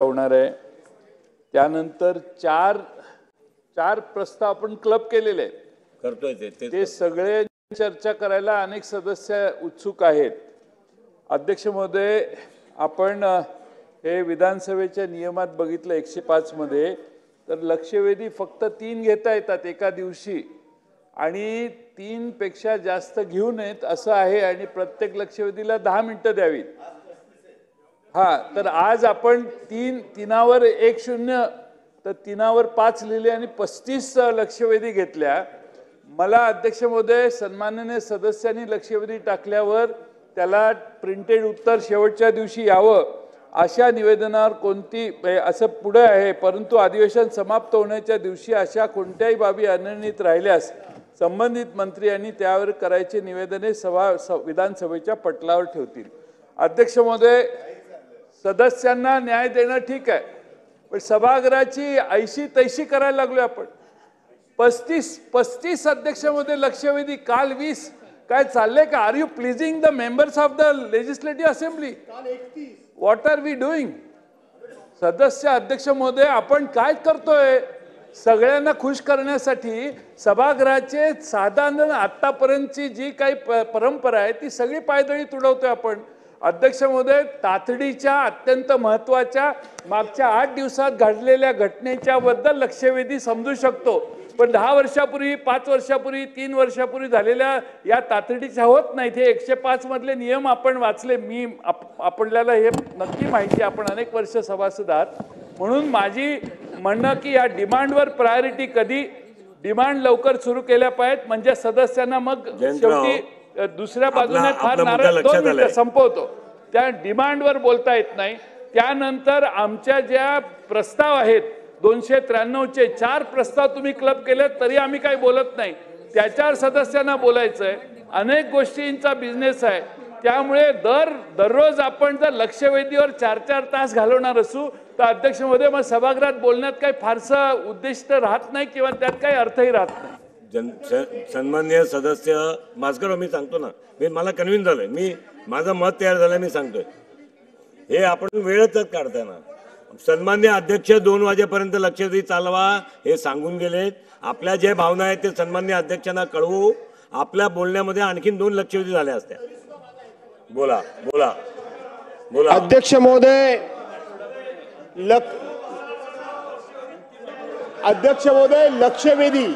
होणार आहे। त्यानंतर चार प्रस्ताव आपण क्लब केलेले आहेत, करतोय ते सगळे चर्चा करायला अनेक सदस्य उत्सुक आहेत। अध्यक्ष महोदय, आपण हे विधानसभेच्या नियमात बघितलं 105 मध्ये, तर लक्षवेधी फक्त 3 घेता येतात एका दिवशी आणि 3 पेक्षा जास्त घेऊ नयेत असं आहे आणि प्रत्येक लक्षवेधीला 10 मिनिटं द्यावीत। तर आज आपण तीनावर 1-0 तर 3वर 5 लिहिले आणि 35 लक्षवेधी घेतल्या। मला अध्यक्ष महोदय, सन्माननीय सदस्यांनी लक्षवेधी टाकल्यावर त्याला प्रिंटेड उत्तर शेवटच्या दिवशी यावं अशा निवेदनावर कोणती असं पुढे आहे, परंतु अधिवेशन समाप्त होण्याच्या दिवशी अशा कोणत्याही बाबी अनिर्णित राहिल्यास संबंधित मंत्री यांनी त्यावर करायचे निवेदने विधानसभेच्या पटलावर ठेवतील। अध्यक्ष महोदय, सदस्यांना न्याय देणं ठीक आहे, पण सभागृहाची ऐशी तैशी करायला लागलो आपण। 35 अध्यक्ष महोदय लक्षवेधी, काल 20। काय चाललंय का? Are you pleasing the members of the legislative assembly? What are we doing? सदस्य अध्यक्ष महोदय, आपण काय करतोय? सगळ्यांना खुश करण्यासाठी सभागृहाचे साधारण आतापर्यंतची जी काही परंपरा आहे ती सगळी पायदळी तुडवतोय आपण। अध्यक्ष महोदय, तातडीच्या अत्यंत महत्त्वाच्या मागच्या 8 दिवसात घडलेल्या घटनेच्या बद्दल लक्षवेधी समजू शकतो, पण 10 वर्षापूर्वी, 5 वर्षापूर्वी, 3 वर्षापूर्वी झालेल्या या तातडीच्या होत नाहीत। हे 105 मधले नियम आपण वाचले, आपल्याला हे नक्की माहिती, आपण अनेक वर्ष सभासद आहात। म्हणून माझी म्हणणं की या डिमांडवर प्रायोरिटी कधी, डिमांड लवकर सुरू केल्या पाहिजेत, म्हणजे सदस्यांना मग शेवटी दुसऱ्या बाजूने फार नाराज, 2 मिनिटं संपवतो, त्या डिमांडवर बोलता येत नाही। त्यानंतर आमच्या ज्या प्रस्ताव आहेत 293चे 4 प्रस्ताव तुम्ही क्लब केले तरी आम्ही काही बोलत नाही, त्याच्यावर सदस्यांना बोलायचंय। अनेक गोष्टींचा बिझनेस आहे, त्यामुळे दररोज आपण जर लक्षवेधीवर 4-4 तास घालवणार असू तर अध्यक्ष महोदय, मग सभागृहात बोलण्यात काही फारसं उद्दिष्ट राहत नाही किंवा त्यात काही अर्थही राहत नाही। सन्माननीय सदस्य मास्कर, मी सांगतो ना, मला कन्व्हिन्स झालंय, माझं मत तयार झालं, मी सांगतोय। हे आपण वेळच काढताना सन्माननीय अध्यक्ष 2 वाजेपर्यंत लक्षवेधी चालवा हे सांगून गेलेत। आपल्या जे भावना आहेत ते सन्माननीय अध्यक्षांना कळवू, आपल्या बोलण्यामध्ये आणखीन 2 लक्षवेधी झाल्या असत्या। बोला बोला बोला। अध्यक्ष महोदय, लक्षवेधी